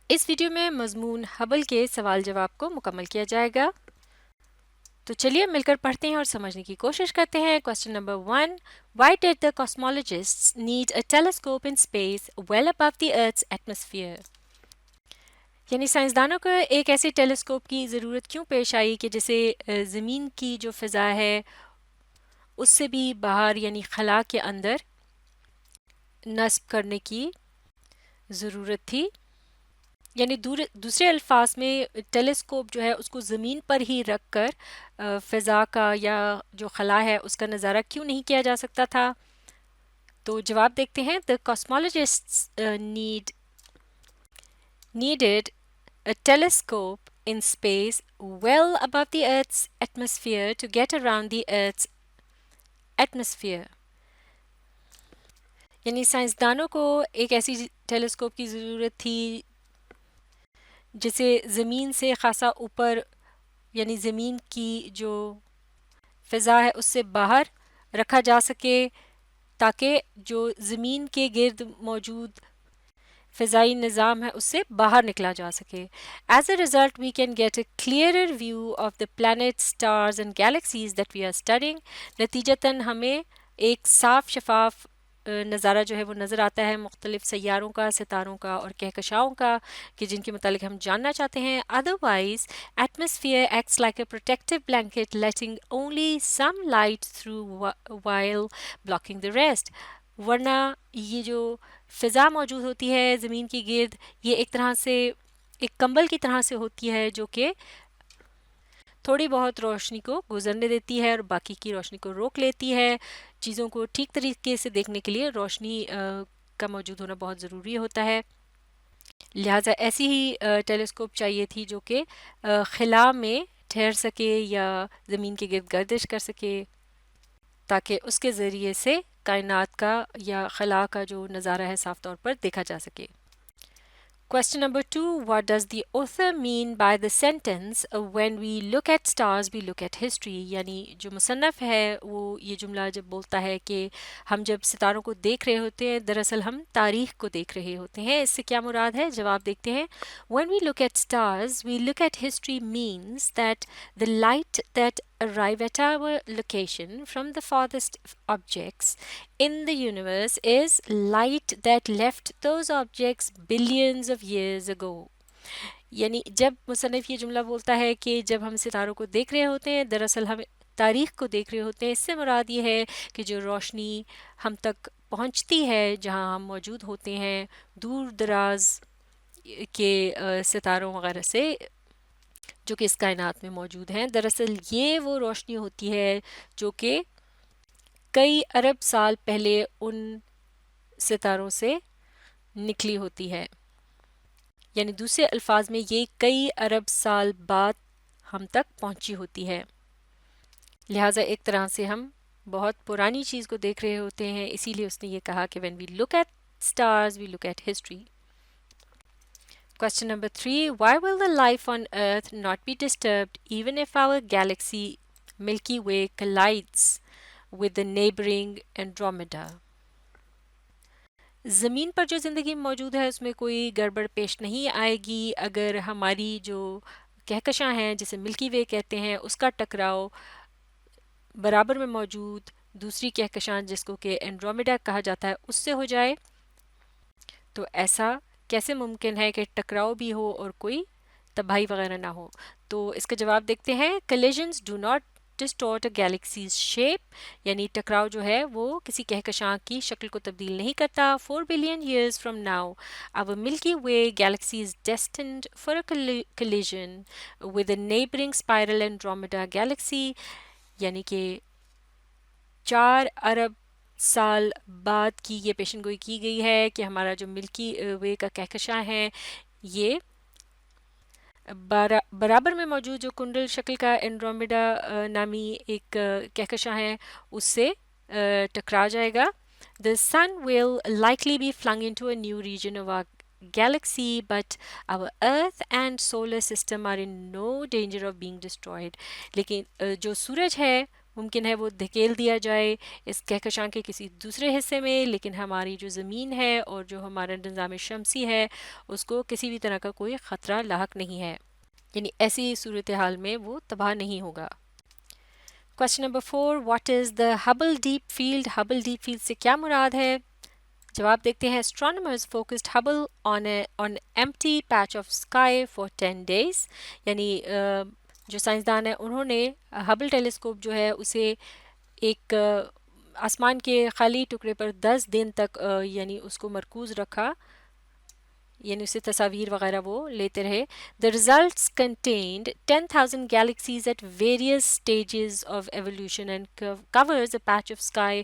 اس video میں مضمون Hubble کے سوال جواب کو مکمل کیا جائے گا، تو چلیے مل کر پڑھتے ہیں اور سمجھنے کی کوشش کرتے ہیں۔ Question number 1، why did the cosmologists need a telescope in space well above the earth's atmosphere? یعنی سائنسدانوں کو ایک ایسی ٹیلیسکوپ کی ضرورت کیوں پیش آئی کہ جسے زمین کی جو فضا ہے اس سے بھی باہر یعنی خلا کے اندر نصب کرنے کی ضرورت تھی؟ یعنی دوسرے الفاظ میں ٹیلیسکوپ جو ہے اس کو زمین پر ہی رکھ کر فضا کا یا جو خلا ہے اس کا نظارہ کیوں نہیں کیا جا سکتا تھا؟ تو جواب دیکھتے ہیں۔ The cosmologists needed a telescope in space well above the Earth's atmosphere to get around the Earth's atmosphere۔ یعنی سائنسدانوں کو ایک ایسی ٹیلیسکوپ کی ضرورت تھی جسے زمین سے خاصا اوپر یعنی زمین کی جو فضا ہے اس سے باہر رکھا جا سکے تاکہ جو زمین کے گرد موجود فضائی نظام ہے اس سے باہر نکلا جا سکے۔ As a result, we can get a clearer view of the planets, stars and galaxies that we are studying۔ نتیجتاً ہمیں ایک صاف شفاف نظارہ جو ہے وہ نظر آتا ہے مختلف سیاروں کا، ستاروں کا اور کہکشاؤں کا کہ جن کے متعلق ہم جاننا چاہتے ہیں۔ Otherwise, atmosphere acts like a protective blanket letting only some light through while blocking the rest۔ ورنہ یہ جو فضا موجود ہوتی ہے زمین کے گرد یہ ایک طرح سے ایک کمبل کی طرح سے ہوتی ہے جو کہ تھوڑی بہت روشنی کو گزرنے دیتی ہے اور باقی کی روشنی کو روک لیتی ہے۔ چیزوں کو ٹھیک طریقے سے دیکھنے کے لیے روشنی کا موجود ہونا بہت ضروری ہوتا ہے، لہٰذا ایسی ہی ٹیلیسکوپ چاہیے تھی جو کہ خلا میں ٹھہر سکے یا زمین کے گرد گردش کر سکے تاکہ اس کے ذریعے سے کائنات کا یا خلا کا جو نظارہ ہے صاف طور پر دیکھا جا سکے۔ Question number 2، what does the author mean by the sentence when we look at stars we look at history؟ یعنی جو مصنف ہے وہ یہ جملہ جب بولتا ہے کہ ہم جب ستاروں کو دیکھ رہے ہوتے ہیں دراصل ہم تاریخ کو دیکھ رہے ہوتے ہیں، اس سے کیا مراد ہے؟ جواب دیکھتے ہیں۔ When we look at stars we look at history means that the light that arrive at our location from the farthest objects in the universe is light that left those objects billions of years ago۔ یعنی جب مصنف یہ جملہ بولتا ہے کہ جب ہم ستاروں کو دیکھ رہے ہوتے ہیں دراصل ہم تاریخ کو دیکھ رہے ہوتے ہیں، اس سے مراد یہ ہے کہ جو روشنی ہم تک پہنچتی ہے جہاں ہم موجود ہوتے ہیں دور دراز کے ستاروں وغیرہ سے جو کہ اس کائنات میں موجود ہیں، دراصل یہ وہ روشنی ہوتی ہے جو کہ کئی ارب سال پہلے ان ستاروں سے نکلی ہوتی ہے، یعنی دوسرے الفاظ میں یہ کئی ارب سال بعد ہم تک پہنچی ہوتی ہے، لہٰذا ایک طرح سے ہم بہت پرانی چیز کو دیکھ رہے ہوتے ہیں، اسی لیے اس نے یہ کہا کہ when we look at stars we look at history۔ Question number 3، why will the life on earth not be disturbed even if our galaxy Milky Way collides with the neighboring Andromeda؟ زمین پر جو زندگی موجود ہے اس میں کوئی گڑبڑ پیش نہیں آئے گی اگر ہماری جو کہکشاں ہیں جسے ملکی وے کہتے ہیں اس کا ٹکراؤ برابر میں موجود دوسری کہکشاں جس کو کہ اینڈرومیڈا کہا جاتا ہے اس سے ہو جائے، تو ایسا کیسے ممکن ہے کہ ٹکراؤ بھی ہو اور کوئی تباہی وغیرہ نہ ہو؟ تو اس کا جواب دیکھتے ہیں۔ collisions do not distort a galaxy's shape، یعنی ٹکراؤ جو ہے وہ کسی کہکشاں کی شکل کو تبدیل نہیں کرتا۔ 4 billion years from now our Milky Way galaxy is destined for a collision with a neighboring spiral Andromeda galaxy، یعنی کہ 4 ارب سال بعد کی یہ پیشن گوئی کی گئی ہے کہ ہمارا جو ملکی وے کا کہکشاں ہے یہ برابر میں موجود جو کنڈل شکل کا اینڈرومیڈا نامی ایک کہکشاں ہے اس سے ٹکرا جائے گا۔ The sun will likely be flung into a new region of our galaxy but our earth and solar system are in no danger of being destroyed۔ لیکن جو سورج ہے ممکن ہے وہ دھکیل دیا جائے اس کہکشاں کے کسی دوسرے حصے میں، لیکن ہماری جو زمین ہے اور جو ہمارا نظام شمسی ہے اس کو کسی بھی طرح کا کوئی خطرہ لاحق نہیں ہے، یعنی ایسی صورتحال میں وہ تباہ نہیں ہوگا۔ Question number 4، what is the Hubble deep field? Hubble deep field سے کیا مراد ہے؟ جواب دیکھتے ہیں، astronomers focused Hubble on empty patch of sky for 10 days، یعنی جو سائنسدان ہیں انہوں نے ہبل ٹیلیسکوپ جو ہے اسے ایک آسمان کے خالی ٹکڑے پر 10 دن تک یعنی اس کو مرکوز رکھا، یعنی اسے تصاویر وغیرہ وہ لیتے رہے۔ The results contained 10,000 galaxies at various stages of evolution and covers a patch of sky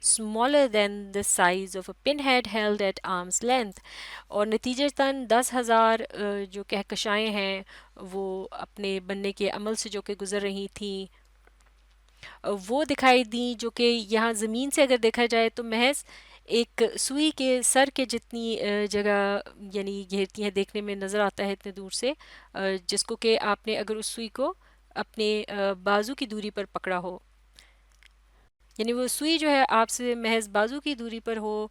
smaller than the size of a pinhead held at arm's length، اور نتیجتاً 10,000 جو کہکشائیں ہیں وہ اپنے بننے کے عمل سے جو کہ گزر رہی تھیں وہ دکھائی دیں، جو کہ یہاں زمین سے اگر دیکھا جائے تو محض ایک سوئی کے سر کے جتنی جگہ یعنی گھیرتی ہیں، دیکھنے میں نظر آتا ہے اتنے دور سے، جس کو کہ آپ نے اگر اس سوئی کو اپنے بازو کی دوری پر پکڑا ہو، یعنی وہ سوئی جو ہے آپ سے محض بازو کی دوری پر ہو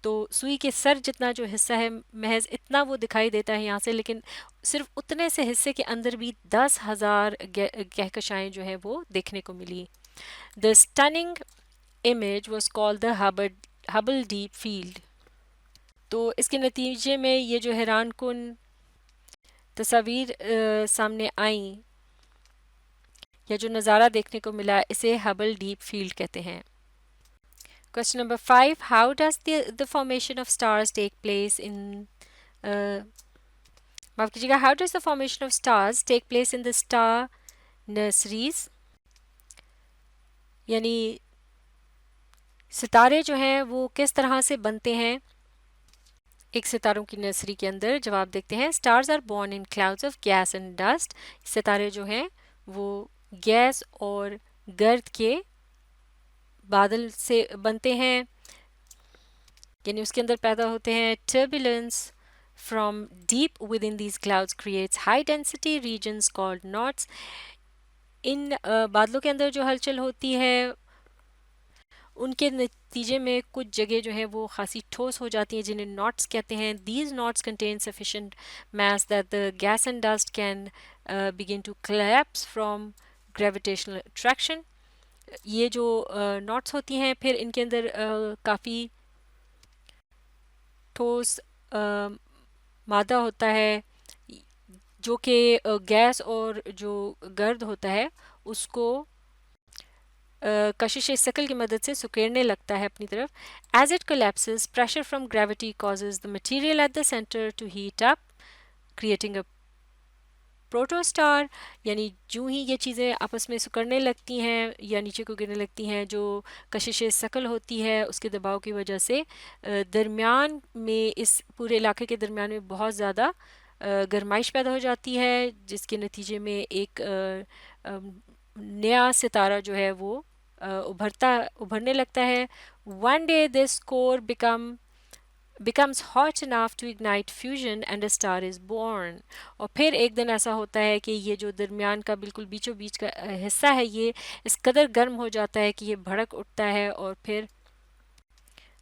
تو سوئی کے سر جتنا جو حصہ ہے محض اتنا وہ دکھائی دیتا ہے یہاں سے، لیکن صرف اتنے سے حصے کے اندر بھی 10,000 کہکشائیں جو ہیں وہ دیکھنے کو ملی۔ The stunning image was called the Hubble Deep Field۔ تو اس کے نتیجے میں یہ جو حیران کن تصاویر سامنے آئیں یا جو نظارہ دیکھنے کو ملا اسے ہبل ڈیپ فیلڈ کہتے ہیں۔ Question number 5، how does the formation of stars take place in معاف کیجیے گا، how does the formation of stars take place in the star nurseries؟ یعنی ستارے جو ہیں وہ کس طرح سے بنتے ہیں ایک ستاروں کی نرسری کے اندر؟ جواب دیکھتے ہیں، stars are born in clouds of gas and dust۔ ستارے جو ہیں وہ گیس اور گرد کے بادل سے بنتے ہیں، یعنی اس کے اندر پیدا ہوتے ہیں۔ turbulence from deep within these clouds creates high density regions called knots۔ ان بادلوں کے اندر جو ہلچل ہوتی ہے ان کے نتیجے میں کچھ جگہ جو ہیں وہ خاصی ٹھوس ہو جاتی ہیں جنہیں ناٹس کہتے ہیں۔ These knots contain sufficient mass that the gas and dust can begin to collapse from gravitational attraction۔ یہ جو ناٹس ہوتی ہیں پھر ان کے اندر کافی ٹھوس مادہ ہوتا ہے جو کہ گیس اور جو گرد ہوتا ہے اس کو کشش ثقل کی مدد سے سکیڑنے لگتا ہے اپنی طرف۔ As it collapses, pressure from gravity causes the material at the center to heat up, creating a protostar۔ یعنی جو ہی یہ چیزیں آپس میں سکڑنے لگتی ہیں یا نیچے کو گرنے لگتی ہیں، جو کشش ثقل ہوتی ہے اس کے دباؤ کی وجہ سے درمیان میں اس پورے علاقے کے درمیان میں بہت زیادہ گرمائش پیدا ہو جاتی ہے، جس کے نتیجے میں ایک نیا ستارہ جو ہے وہ ابھرنے لگتا ہے۔ One day this core becomes hot enough to ignite fusion and a star is born۔ اور پھر ایک دن ایسا ہوتا ہے کہ یہ جو درمیان کا بالکل بیچوں بیچ کا حصہ ہے یہ اس قدر گرم ہو جاتا ہے کہ یہ بھڑک اٹھتا ہے اور پھر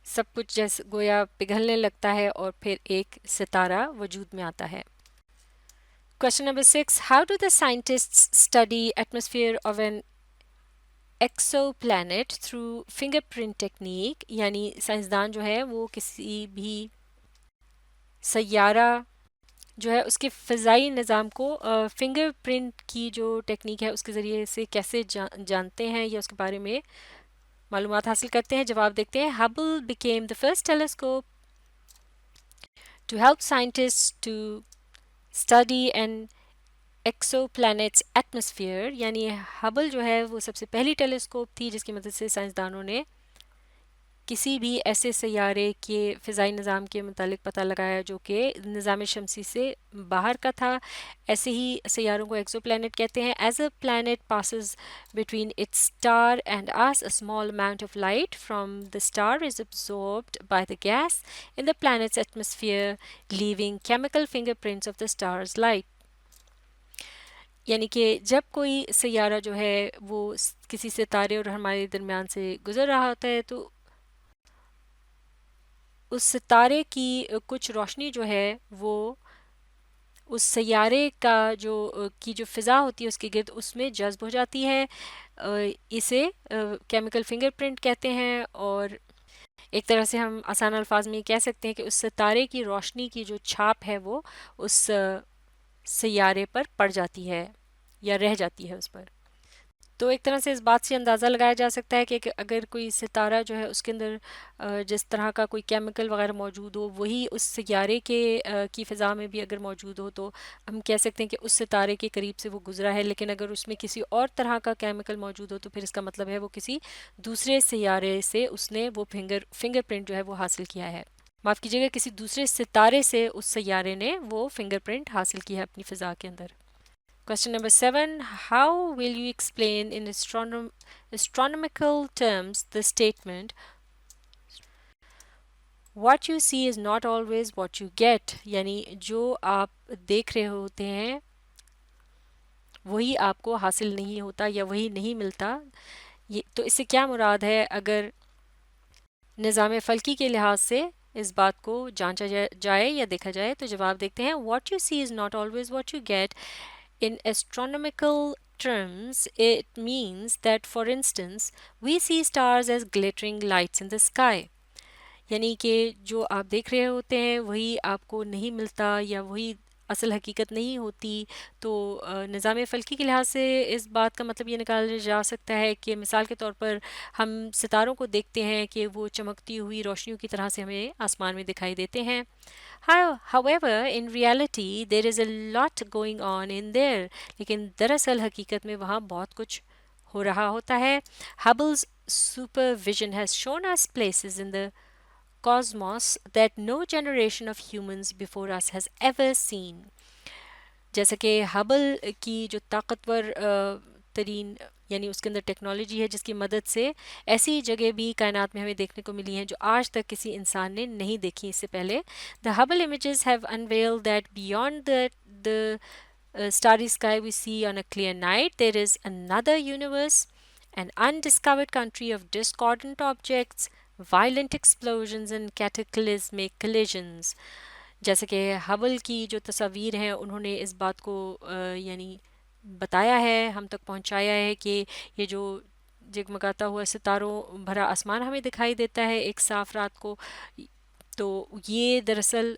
سب کچھ جیسے گویا پگھلنے لگتا ہے اور پھر ایک ستارہ وجود میں آتا ہے۔ Question number 6، how do the scientists study atmosphere of an exoplanet through fingerprint technique؟ یعنی سائنسدان جو ہے وہ کسی بھی سیارہ جو ہے اس کے فضائی نظام کو فنگر پرنٹ کی جو ٹیکنیک ہے اس کے ذریعے سے کیسے جانتے ہیں یا اس کے بارے میں معلومات حاصل کرتے ہیں۔ جواب دیکھتے ہیں، Hubble became the first telescope to help scientists to study an exoplanet's atmosphere۔ یعنی ہبل جو ہے وہ سب سے پہلی ٹیلیسکوپ تھی جس کی مدد سے سائنسدانوں نے کسی بھی ایسے سیارے کے فضائی نظام کے متعلق پتہ لگایا جو کہ نظام شمسی سے باہر کا تھا۔ ایسے ہی سیاروں کو ایکزو پلانٹ کہتے ہیں۔ As a planet passes between its star and us, a small amount of light from the star is absorbed by the gas in the planet's atmosphere, leaving chemical fingerprints of the star's light۔ یعنی کہ جب کوئی سیارہ جو ہے وہ کسی ستارے اور ہمارے درمیان سے گزر رہا ہوتا ہے تو اس ستارے کی کچھ روشنی جو ہے وہ اس سیارے کا جو فضا ہوتی ہے اس کے گرد اس میں جذب ہو جاتی ہے. اسے کیمیکل فنگر پرنٹ کہتے ہیں، اور ایک طرح سے ہم آسان الفاظ میں یہ کہہ سکتے ہیں کہ اس ستارے کی روشنی کی جو چھاپ ہے وہ اس سیارے پر پڑ جاتی ہے یا رہ جاتی ہے اس پر. تو ایک طرح سے اس بات سے اندازہ لگایا جا سکتا ہے کہ اگر کوئی ستارہ جو ہے اس کے اندر جس طرح کا کوئی کیمیکل وغیرہ موجود ہو وہی اس سیارے کے کی فضا میں بھی اگر موجود ہو تو ہم کہہ سکتے ہیں کہ اس ستارے کے قریب سے وہ گزرا ہے. لیکن اگر اس میں کسی اور طرح کا کیمیکل موجود ہو تو پھر اس کا مطلب ہے وہ کسی دوسرے سیارے سے اس نے وہ فنگر پرنٹ جو ہے وہ حاصل کیا ہے. معاف کیجیے گا، کسی دوسرے ستارے سے اس سیارے نے وہ فنگر پرنٹ حاصل کیا ہے اپنی فضا کے اندر. Question number 7. How will you explain in astronomical terms the statement what you see is not always what you get؟ یعنی جو آپ دیکھ رہے ہوتے ہیں وہی آپ کو حاصل نہیں ہوتا یا وہی نہیں ملتا. تو اس سے کیا مراد ہے؟ اگر نظام فلکی کے لحاظ سے اس بات کو جانچا جائے یا دیکھا جائے تو جواب دیکھتے ہیں what you see is not always what you get. In astronomical terms, it means that, for instance, we see stars as glittering lights in the sky. یعنی کہ جو آپ دیکھ رہے ہوتے ہیں وہی آپ کو نہیں ملتا یا وہی اصل حقیقت نہیں ہوتی. تو نظام فلکی کے لحاظ سے اس بات کا مطلب یہ نکالا جا سکتا ہے کہ مثال کے طور پر ہم ستاروں کو دیکھتے ہیں کہ وہ چمکتی ہوئی روشنیوں کی طرح سے ہمیں آسمان میں دکھائی دیتے ہیں. However, in reality, there is a lot going on in there. لیکن دراصل حقیقت میں وہاں بہت کچھ ہو رہا ہوتا ہے. Hubble's supervision has shown us places in the cosmos that no generation of humans before us has ever seen. جیسا کہ ہبل کی جو طاقتور ترین یعنی اس کے اندر ٹیکنالوجی ہے جس کی مدد سے ایسی جگہ بھی کائنات میں ہمیں دیکھنے کو ملی ہیں جو آج تک کسی انسان نے نہیں دیکھی اس سے پہلے. The Hubble images have unveiled that beyond the starry sky we see on a clear night, there is another universe, an undiscovered country of discordant objects, violent explosions and cataclysmic collisions. جیسے کہ Hubble کی جو تصاویر ہیں انہوں نے اس بات کو یعنی بتایا ہے، ہم تک پہنچایا ہے کہ یہ جو جگمگاتا ہوا ستاروں بھرا آسمان ہمیں دکھائی دیتا ہے ایک صاف رات کو، تو یہ دراصل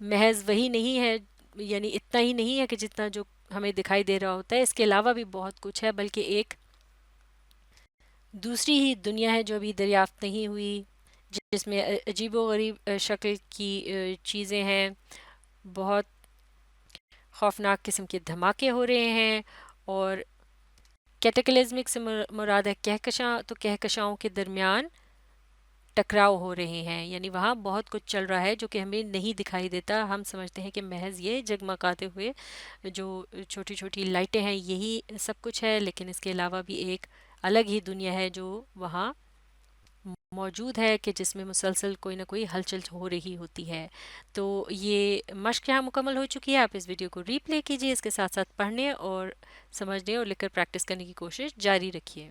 محض وہی نہیں ہے، یعنی اتنا ہی نہیں ہے کہ جتنا جو ہمیں دکھائی دے رہا ہوتا ہے. اس کے علاوہ بھی بہت کچھ ہے، بلکہ ایک دوسری ہی دنیا ہے جو ابھی دریافت نہیں ہوئی، جس میں عجیب و غریب شکل کی چیزیں ہیں، بہت خوفناک قسم کے دھماکے ہو رہے ہیں، اور کیٹیکلزمک سے مراد ہے کہکشاں. تو کہکشاؤں کے درمیان ٹکراؤ ہو رہے ہیں، یعنی وہاں بہت کچھ چل رہا ہے جو کہ ہمیں نہیں دکھائی دیتا. ہم سمجھتے ہیں کہ محض یہ جگمگاتے ہوئے جو چھوٹی چھوٹی لائٹیں ہیں یہی سب کچھ ہے، لیکن اس کے علاوہ بھی ایک الگ ہی دنیا ہے جو وہاں موجود ہے کہ جس میں مسلسل کوئی نہ کوئی ہلچل ہو رہی ہوتی ہے. تو یہ مشق یہاں مکمل ہو چکی ہے. آپ اس ویڈیو کو ری پلے کیجیے، اس کے ساتھ ساتھ پڑھنے اور سمجھنے اور لکھ کر پریکٹس کرنے کی کوشش جاری رکھیے.